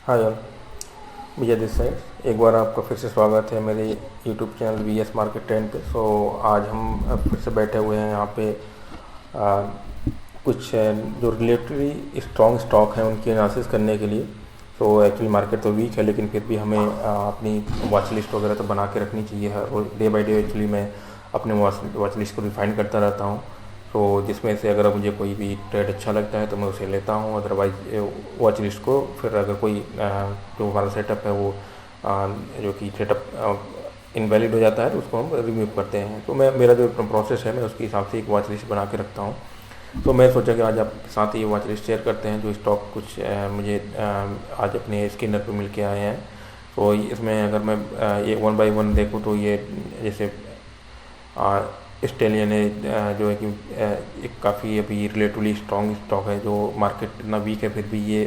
हाँ यार, विजय this side. एक बार आपका फिर से स्वागत है मेरे YouTube channel VS market trend पे। आज हम फिर से बैठे हुए हैं यहाँ पे। आ, कुछ जो रिलेटिवली स्ट्रॉन्ग स्टॉक हैं उनकी एनालिसिस करने के लिए। एक्चुअली मार्केट तो वीक है, लेकिन फिर भी हमें अपनी वॉच लिस्ट वगैरह तो बना के रखनी चाहिए। हर डे बाई डे एक्चुअली मैं अपने वॉच लिस्ट को रिफाइन करता रहता हूँ। जिसमें से अगर मुझे कोई भी ट्रेड अच्छा लगता है तो मैं उसे लेता हूँ, अदरवाइज वॉच लिस्ट को फिर अगर कोई जो हमारा सेटअप है वो जो कि सेटअप इनवैलिड हो जाता है तो उसको हम रिमूव करते हैं। तो मेरा जो प्रोसेस है मैं उसके हिसाब से एक वॉच लिस्ट बना के रखता हूँ। तो मैं सोचा कि आज आपके साथ ये वॉच लिस्ट शेयर करते हैं जो स्टॉक कुछ मुझे आज अपने स्कैनर पे मिल के आए हैं। तो इसमें अगर मैं ये वन बाय वन देखूँ तो ये जैसे ऑस्ट्रेलिया ने जो है कि एक काफ़ी अभी रिलेटिवली स्ट्रॉन्ग स्टॉक है। जो मार्केट इतना वीक है फिर भी ये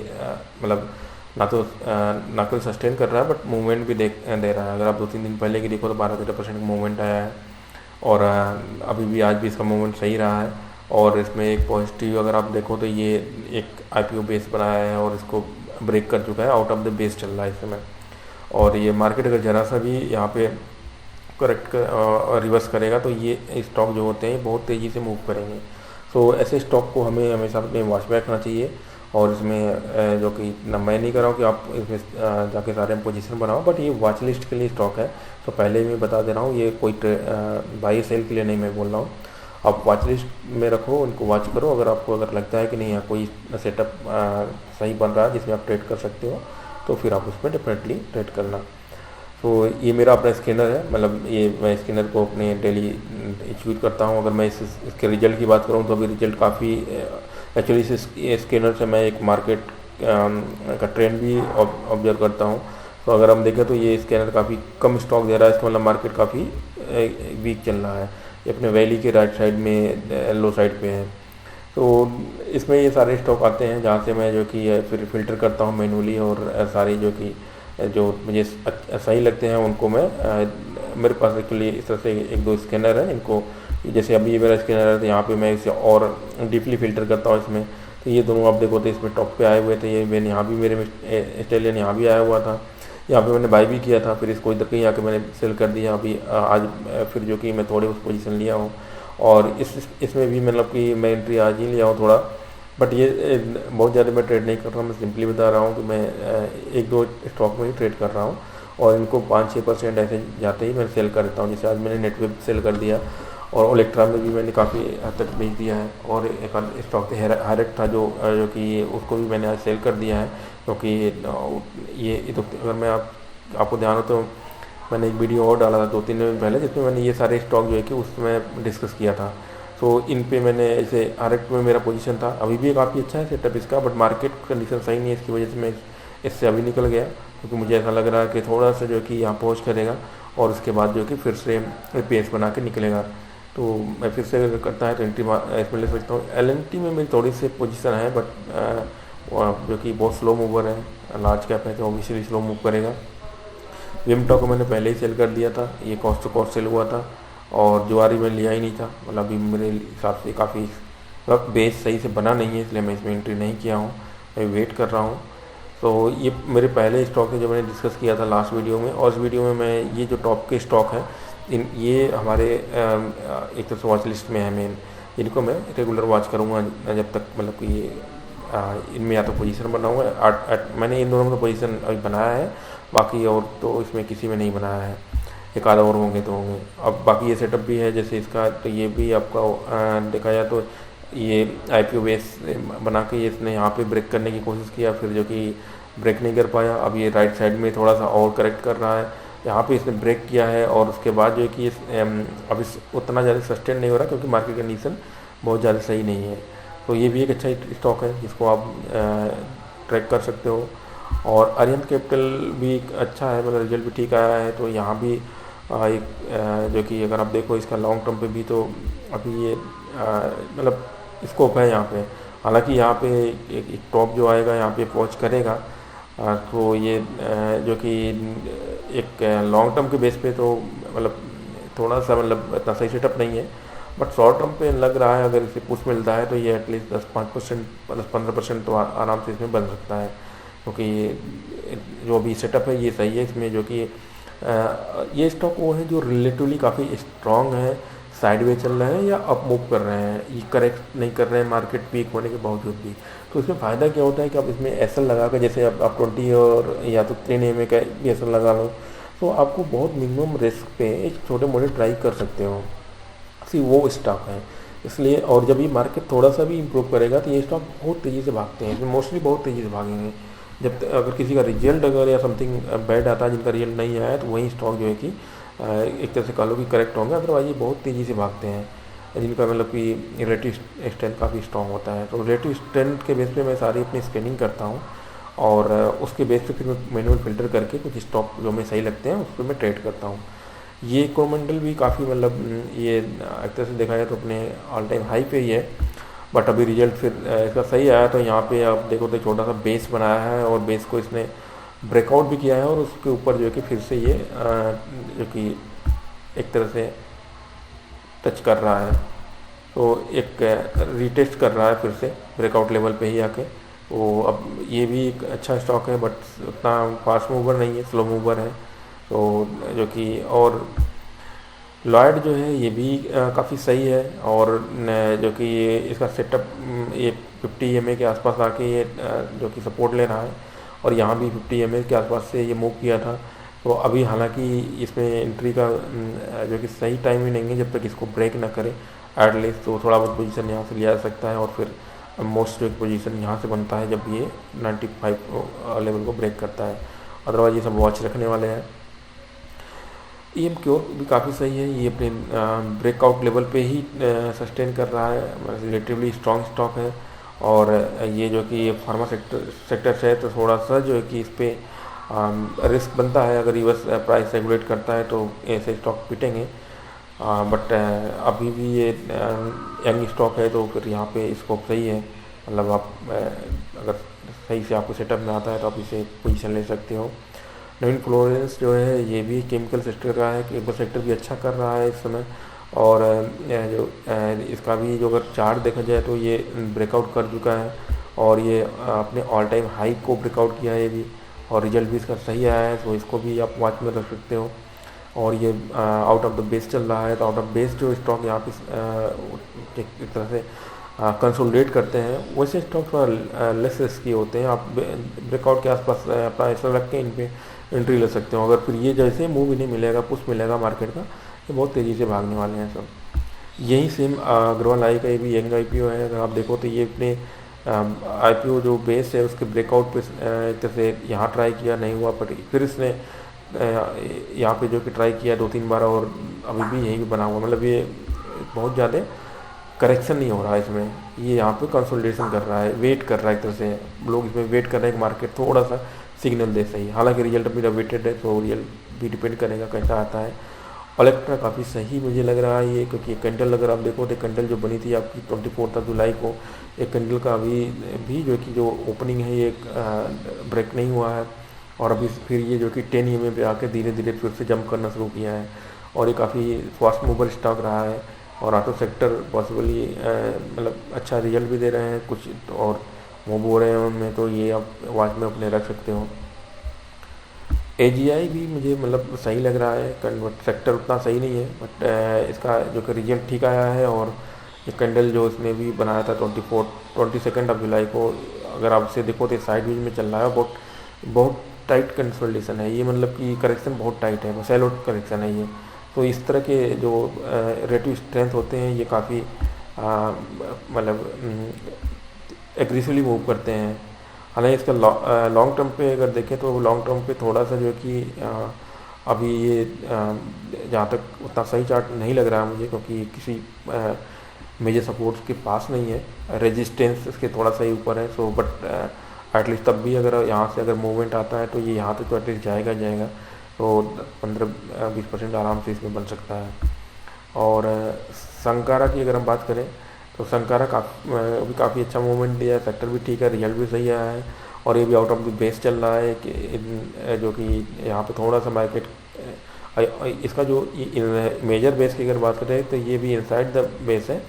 मतलब ना तो सस्टेन कर रहा है बट मूवमेंट भी दे रहा है। अगर आप 2-3 दिन पहले की देखो तो 12-13% मूवमेंट आया है और अभी भी आज भी इसका मूवमेंट सही रहा है। और इसमें एक पॉजिटिव अगर आप देखो तो ये एक आईपीओ बेस बनाया है और इसको ब्रेक कर चुका है, आउट ऑफ द बेस चल रहा है इस समय। और ये मार्केट अगर ज़रा सा भी यहाँ पे करेक्ट कर रिवर्स करेगा तो ये स्टॉक जो होते हैं बहुत तेज़ी से मूव करेंगे। ऐसे स्टॉक को हमें हमेशा अपने वॉच में रखना चाहिए। और इसमें जो कि ना मैं नहीं कर रहा हूँ कि आप इसमें जाके सारे पोजीशन बनाओ, बट ये वॉच लिस्ट के लिए स्टॉक है। पहले भी बता दे रहा हूँ, ये कोई बाई सेल के लिए नहीं मैं बोल रहा हूँ। आप वॉच लिस्ट में रखो, उनको वॉच करो। अगर लगता है कि नहीं यहाँ कोई सेटअप सही बन रहा है जिसमें आप ट्रेड कर सकते हो तो फिर आप उसमें डेफिनेटली ट्रेड करना। ये मेरा अपना स्कैनर है, मतलब ये मैं स्कैनर को अपने डेली यूज करता हूँ। अगर मैं इसके रिजल्ट की बात करूँ तो अभी रिजल्ट काफ़ी एक्चुअली इस स्कैनर से मैं एक मार्केट का ट्रेंड भी ऑब्जर्व करता हूँ। तो अगर हम देखें तो ये स्कैनर काफ़ी कम स्टॉक दे रहा है, इसका मतलब मार्केट काफ़ी वीक चल रहा है। ये अपने वैली के राइट साइड में लो साइड पे है। तो इसमें ये सारे स्टॉक आते हैं जहाँ से मैं जो कि फिर फिल्टर करता हूँ मैनुअली, और सारी जो मुझे सही लगते हैं उनको मैं मेरे पास एक्चुअली इस तरह से 1-2 स्कैनर है। इनको जैसे अभी ये मेरा स्कैनर है तो यहाँ पे मैं इसे और डीपली फिल्टर करता हूँ इसमें। तो ये दोनों आप देखो तो इसमें टॉप पे आए हुए थे। ये मैंने यहाँ भी मेरे में ऑस्ट्रेलियन यहाँ भी आया हुआ था, यहाँ पे मैंने बाई भी किया था, फिर इसको इधर कहीं आके मैंने सेल कर दिया। अभी आज फिर जो कि मैं थोड़े उस पोजीशन लिया हूँ और इसमें भी मतलब कि मैं एंट्री आज ही लिया हूँ थोड़ा। बट ये बहुत ज़्यादा मैं ट्रेड नहीं कर रहा हूँ, मैं सिंपली बता रहा हूँ कि मैं 1-2 स्टॉक में ही ट्रेड कर रहा हूँ और इनको 5-6% ऐसे जाते ही मैं सेल कर देता हूँ। जैसे आज मैंने नेटवेब सेल कर दिया और ओलेक्ट्रा में भी मैंने काफ़ी हद तक बेच दिया है। और एक स्टॉक हायरेक्ट था जो कि उसको भी मैंने आज सेल कर दिया है, क्योंकि ये तो अगर मैं आपको ध्यान हो तो मैंने एक वीडियो और डाला था 2-3 दिन पहले जिसमें मैंने ये सारे स्टॉक जो है कि उसमें डिस्कस किया था। इन पे मैंने ऐसे हायरेक्ट में मेरा पोजीशन था, अभी भी काफ़ी अच्छा है सेटअप इसका, बट मार्केट कंडीशन सही नहीं है, इसकी वजह से मैं इससे अभी निकल गया। क्योंकि मुझे ऐसा लग रहा है कि थोड़ा सा जो कि यहाँ पहुँच करेगा और उसके बाद जो कि फिर से पेस बना के निकलेगा। तो मैं फिर से अगर करता है तो एंट्री इसमें ले सकता हूँ। LNT में मेरी थोड़ी सी पोजीशन है, बट जो कि बहुत स्लो मूवर है, लार्ज कैप है तो ऑब्वियसली स्लो मूव करेगा। विमटा को मैंने पहले ही सेल कर दिया था, ये कॉस्ट टू कॉस्ट सेल हुआ था। और जुआरी में लिया ही नहीं था, मतलब अभी मेरे हिसाब से काफ़ी मतलब बेस सही से बना नहीं है, इसलिए मैं इसमें एंट्री नहीं किया हूँ, मैं वेट कर रहा हूँ। तो ये मेरे पहले स्टॉक है जो मैंने डिस्कस किया था लास्ट वीडियो में, और उस वीडियो में मैं ये जो टॉप के स्टॉक हैं ये हमारे एक तरह से वॉच लिस्ट में है मेन। इनको मैं रेगुलर वॉच करूँगा जब तक मतलब कि ये इनमें या तो पोजीशन बनाऊँगा। मैंने इन दोनों में पोजीशन अभी बनाया है, बाकी और तो इसमें किसी में नहीं बनाया है। एक आधा और होंगे तो होंगे। अब बाकी ये सेटअप भी है जैसे इसका, तो ये भी आपका देखा जाए तो ये आईपीओ बेस बना के इसने यहाँ पे ब्रेक करने की कोशिश किया, फिर जो कि ब्रेक नहीं कर पाया। अब ये राइट साइड में थोड़ा सा और करेक्ट कर रहा है, यहाँ पे इसने ब्रेक किया है और उसके बाद जो है कि अब इस उतना ज़्यादा सस्टेन नहीं हो रहा क्योंकि मार्केट कंडीशन बहुत ज़्यादा सही नहीं है। तो ये भी एक अच्छा स्टॉक है जिसको आप ट्रैक कर सकते हो। और अरिहंत कैपिटल भी अच्छा है, मतलब रिजल्ट भी ठीक आया है। तो यहाँ भी एक जो कि अगर आप देखो इसका लॉन्ग टर्म पे भी तो अभी ये मतलब स्कोप है यहाँ पे। हालांकि यहाँ पे एक टॉप जो आएगा यहाँ पे पहुँच करेगा, तो ये जो कि एक लॉन्ग टर्म के बेस पे तो मतलब थोड़ा सा मतलब इतना सही सेटअप नहीं है, बट शॉर्ट टर्म पे लग रहा है अगर इसे पुश मिलता है तो ये एटलीस्ट 10-5% 10-15% तो आराम से इसमें बन सकता है। क्योंकि जो अभी सेटअप है ये सही है इसमें, जो कि ये स्टॉक वो है जो रिलेटिवली काफ़ी स्ट्रांग है, साइडवेज चल रहे हैं या अप मूव कर रहे हैं, ये करेक्ट नहीं कर रहे हैं मार्केट वीक होने के बावजूद भी। तो इसमें फ़ायदा क्या होता है कि आप इसमें एसएल लगा कर, जैसे आप 20 और या तो 3 का भी एसएल लगा लो, तो आपको बहुत मिनिमम रिस्क पे एक छोटे मोटे ट्राई कर सकते हो। सी वो स्टॉक है इसलिए। और जब ये मार्केट थोड़ा सा भी इम्प्रूव करेगा तो ये स्टॉक बहुत तेज़ी से भागते हैं, इसमें मोस्टली बहुत तेज़ी से भागेंगे। जब अगर किसी का रिजल्ट अगर या समथिंग बैड आता है, जिनका रिजल्ट नहीं आया, तो वही स्टॉक जो है कि एक तरह से कह लो कि करेक्ट होंगे, अदरवाइज ये बहुत तेज़ी से भागते हैं, जिनका मतलब कि रिलेटिव स्ट्रेंथ काफ़ी स्ट्रॉन्ग होता है। तो रिलेटिव स्ट्रेंथ के बेस पे मैं सारी अपनी स्कैनिंग करता हूँ और उसके बेस पे फिर मैं मैनुअल फिल्टर करके कुछ स्टॉक जो मैं सही लगते हैं उस पर मैं ट्रेड करता हूँ। ये कोरोमंडल भी काफ़ी मतलब ये एक तरह से देखा जाए तो अपने ऑल टाइम हाई पे ही है, बट अभी रिजल्ट फिर इसका सही आया। तो यहाँ पे आप देखो तो छोटा सा बेस बनाया है और बेस को इसने ब्रेकआउट भी किया है और उसके ऊपर जो है कि फिर से ये जो कि एक तरह से टच कर रहा है, तो एक रीटेस्ट कर रहा है फिर से ब्रेकआउट लेवल पे ही आके। तो अब ये भी एक अच्छा स्टॉक है, बट उतना फास्ट मूवर नहीं है, स्लो मूवर है। तो जो कि और लॉयड जो है ये भी काफ़ी सही है, और जो कि ये इसका सेटअप ये 50 EMA के आसपास आके ये जो कि सपोर्ट ले रहा है, और यहाँ भी 50 EMA के आसपास से ये मूव किया था। तो अभी हालांकि इसमें एंट्री का जो कि सही टाइम ही नहीं है, जब तक इसको ब्रेक ना करे एटलीस्ट, तो थोड़ा बहुत पोजीशन यहाँ से लिया जा सकता है, और फिर मोस्ट एक पोजीशन यहाँ से बनता है जब ये 95 लेवल को ब्रेक करता है। अदरवाइज ये सब वॉच रखने वाले हैं। EM क्योर भी काफ़ी सही है, ये अपने ब्रेकआउट लेवल पे ही सस्टेन कर रहा है, रिलेटिवली स्ट्रॉन्ग स्टॉक है। और ये जो कि ये फार्मा सेक्टर से है, तो थोड़ा सा जो है कि इस पर रिस्क बनता है, अगर रिवर्स प्राइस रेगुलेट करता है तो ऐसे स्टॉक पिटेंगे। बट अभी भी ये यंग स्टॉक है, तो फिर यहाँ पे स्कोप सही है। मतलब आप अगर सही से आपको सेटअप में आता है तो आप इसे पोजीशन ले सकते हो। नवीन फ्लोरेंस जो है ये भी केमिकल सेक्टर का है, केमिकल सेक्टर भी अच्छा कर रहा है इस समय। और जो इसका भी जो अगर चार्ट देखा जाए तो ये ब्रेकआउट कर चुका है, और ये अपने ऑल टाइम हाई को ब्रेकआउट किया है ये भी, और रिजल्ट भी इसका सही आया है, तो इसको भी आप वॉच में रख सकते हो। और ये आउट ऑफ द बेस चल रहा है, तो आउट ऑफ बेस जो स्टॉक यहाँ पे एक तरह से कंसोलिडेट करते हैं, वैसे स्टॉक थोड़ा लेस रिस्की होते हैं। आप ब्रेकआउट के आसपास अपना ऐसा रख के इन पे एंट्री ले सकते हो। अगर फिर ये जैसे मूव ही नहीं मिलेगा, पुश मिलेगा मार्केट का, ये बहुत तेज़ी से भागने वाले हैं सब। यही सेम अग्रवाल आई का ये भी यंग IPO है। अगर आप देखो तो ये अपने IPO जो बेस है उसके ब्रेकआउट पे एक तरह से यहाँ ट्राई किया, नहीं हुआ, पर फिर इसने यहाँ पे जो कि ट्राई किया 2-3 बार, और अभी भी यही बना हुआ। मतलब ये बहुत ज़्यादा करेक्शन नहीं हो रहा है इसमें, ये यहाँ पे कंसोलिडेशन कर रहा है, वेट कर रहा है। एक तरह से लोग इसमें वेट कर रहे हैं कि मार्केट थोड़ा सा सिग्नल दे सही। हालांकि रिजल्ट अभी वेटेड है, तो रिजल्ट भी डिपेंड करेगा कैसा आता है। ओलेक्ट्रा काफ़ी सही मुझे लग रहा है ये, क्योंकि कैंडल अगर आप देखो तो कैंडल जो बनी थी आपकी 24 जुलाई को, एक कैंडल का अभी भी जो कि जो ओपनिंग है ये ब्रेक नहीं हुआ है, और अभी फिर ये जो कि 10 EMA पे आके धीरे धीरे फिर से जंप करना शुरू किया है, और ये काफ़ी फास्ट मूवर स्टॉक रहा है। और ऑटो सेक्टर पॉसिबली मतलब अच्छा रिजल्ट भी दे रहे हैं कुछ, और मूव हो रहे हैं उनमें, तो ये आप वॉच में अपने रख सकते हो। AGI भी मुझे मतलब सही लग रहा है, बट सेक्टर उतना सही नहीं है, बट इसका जो कि रिजल्ट ठीक आया है। और ये कैंडल जो इसने भी बनाया था 22 जुलाई को, अगर आप इसे देखो तो साइड वेज में चल रहा है, बहुत टाइट कंसोलिडेशन है ये, मतलब कि करेक्शन बहुत टाइट है, सेल आउट करेक्शन है ये। तो इस तरह के जो रिलेटिव स्ट्रेंथ होते हैं ये काफ़ी मतलब एग्रेसिवली मूव करते हैं। हालांकि इसका लॉन्ग टर्म पे अगर देखें तो लॉन्ग टर्म पे थोड़ा सा जो है कि अभी ये जहाँ तक उतना सही चार्ट नहीं लग रहा है मुझे, क्योंकि किसी मेजर सपोर्ट्स के पास नहीं है, रेजिस्टेंस इसके थोड़ा सा ही ऊपर है। सो बट एटलीस्ट तब भी अगर यहाँ से अगर मूवमेंट आता है तो ये यहाँ तक तो एटलीस्ट जाएगा, तो 15-20% आराम से इसमें बन सकता है। और संकारा की अगर हम बात करें तो संकारा भी काफ़ी अच्छा मूवमेंट दिया है, सेक्टर भी ठीक है, रिजल्ट भी सही आया है, और ये भी आउट ऑफ द बेस चल रहा है कि जो कि यहाँ पे थोड़ा सा मार्केट इसका जो मेजर बेस की अगर बात करें तो ये भी इनसाइड द बेस है,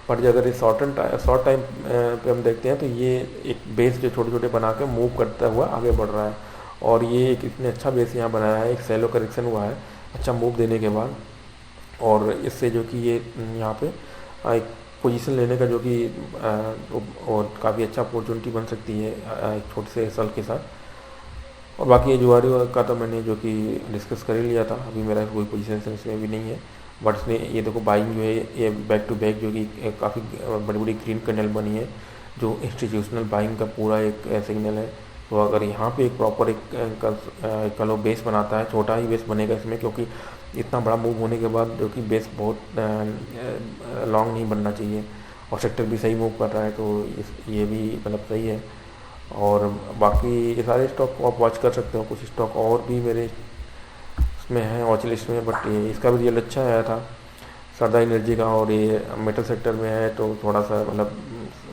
बट अगर ये शॉर्ट टाइम पे हम देखते हैं तो ये एक बेस जो छोटे छोटे बना के मूव करता हुआ आगे बढ़ रहा है, और ये एक इतने अच्छा बेस यहाँ बनाया है, एक सेलो करेक्शन हुआ है अच्छा मूव देने के बाद, और इससे जो कि ये यहाँ पे एक पोजीशन लेने का जो कि और काफ़ी अच्छा अपॉर्चुनिटी बन सकती है एक छोटे से सल के साथ। और बाकी ये जुआरी का तो मैंने जो कि डिस्कस कर ही लिया था, अभी मेरा कोई पोजीशन इसमें भी नहीं है। बट इसने ये देखो बाइंग जो है ये बैक टू बैक जो कि काफ़ी बड़ी बड़ी ग्रीन कैंडल बनी है, जो इंस्टीट्यूशनल बाइंग का पूरा एक सिग्नल है। तो अगर यहाँ पे एक प्रॉपर एक कलो बेस बनाता है, छोटा ही बेस बनेगा इसमें, क्योंकि इतना बड़ा मूव होने के बाद जो कि बेस बहुत लॉन्ग नहीं बनना चाहिए, और सेक्टर भी सही मूव कर रहा है, तो ये भी मतलब सही है। और बाकी ये सारे स्टॉक को आप वॉच कर सकते हो, कुछ स्टॉक और भी मेरे इसमें है वॉच लिस्ट में, बट ये इसका भी रिजल्ट अच्छा आया था सरदा एनर्जी का, और ये मेटल सेक्टर में है तो थोड़ा सा मतलब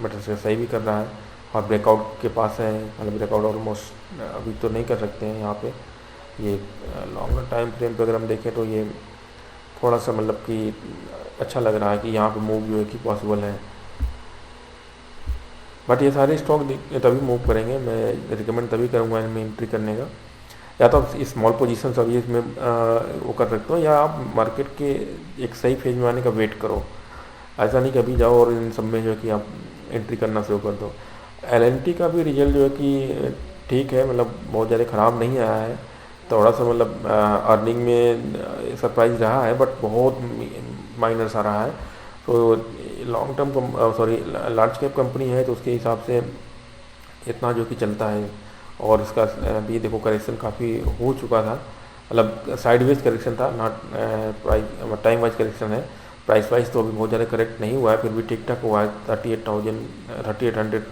मेटल सेक्टर सही भी कर रहा है, और ब्रेकआउट के पास है, मतलब ब्रेकआउट ऑलमोस्ट अभी तो नहीं कर सकते हैं यहाँ पे। ये लॉन्गर टाइम फ्रेम पे अगर हम देखें तो ये थोड़ा सा मतलब कि अच्छा लग रहा है कि यहाँ पे मूव जो है कि पॉसिबल है। बट ये सारे स्टॉक तभी मूव करेंगे, मैं रिकमेंड तभी करूँगा इनमें एंट्री करने का, या तो आप स्मॉल पोजीशन अभी इसमें वो कर सकते हो, या आप मार्केट के एक सही फेज में आने का वेट करो। ऐसा नहीं कभी जाओ और इन सब में जो है कि आप एंट्री करना शुरू कर दो। एल का भी रिजल्ट जो है कि ठीक है, मतलब बहुत ज़्यादा ख़राब नहीं आया है, थोड़ा सा मतलब अर्निंग में सरप्राइज रहा है, बट बहुत माइनर सा रहा है। तो long term sorry large cap company है, तो उसके हिसाब से इतना जो कि चलता है। और इसका भी देखो करेक्शन काफ़ी हो चुका था, मतलब साइडवेज करेक्शन था, not price time wise correction है। प्राइस वाइज तो अभी बहुत ज़्यादा करेक्ट नहीं हुआ है, फिर भी ठीक ठाक हुआ है। 3800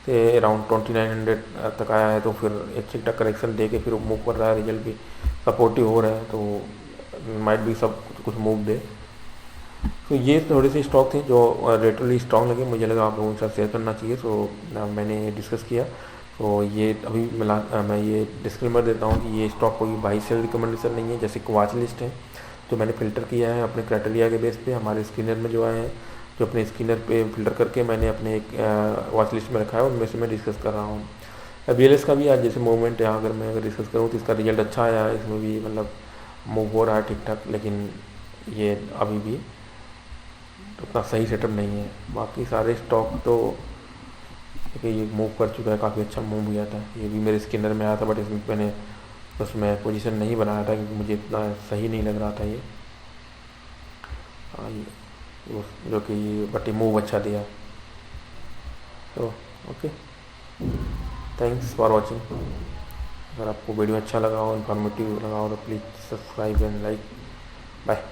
से अराउंड 2900 तक आया है, तो फिर एक ठीक ठाक करेक्शन दे के फिर मूव कर रहा है, रिजल्ट भी सपोर्टिव हो रहे हैं, तो माइट भी सब कुछ मूव दे। तो ये थोड़े से स्टॉक थे जो रेटरली स्ट्रॉन्ग लगे, मुझे लगा आप लोगों के साथ शेयर करना चाहिए, तो मैंने डिस्कस किया। तो ये अभी मैं ये डिस्क्लेमर देता हूँ कि ये स्टॉक कोई बाई सेल रिकमेंडेशन नहीं है, जैसे वॉच लिस्ट है तो मैंने फ़िल्टर किया है अपने क्राइटेरिया के बेस पे, हमारे स्क्रीनर में जो आए हैं, जो अपने स्क्रीनर पे फ़िल्टर करके मैंने अपने एक वॉच लिस्ट में रखा है, उनमें से मैं डिस्कस कर रहा हूँ। BLS का भी आज जैसे मूवमेंट है, अगर मैं अगर डिस्कस करूँ तो इसका रिजल्ट अच्छा आया है, इसमें भी मतलब मूव हो रहा है ठीक ठाक, लेकिन ये अभी भी उतना सही सेटअप नहीं है। बाकी सारे स्टॉक तो देखिए ये मूव कर चुका है, काफ़ी अच्छा मूव किया था, ये भी मेरे स्कैनर में आया था, बट इसमें मैंने उसमें पोजीशन नहीं बनाया था क्योंकि मुझे इतना सही नहीं लग रहा था ये जो कि बट ये मूव अच्छा दिया। तो ओके, थैंक्स फॉर वॉचिंग। अगर आपको वीडियो अच्छा लगा हो, इन्फॉर्मेटिव लगा हो, तो please subscribe and like. Bye.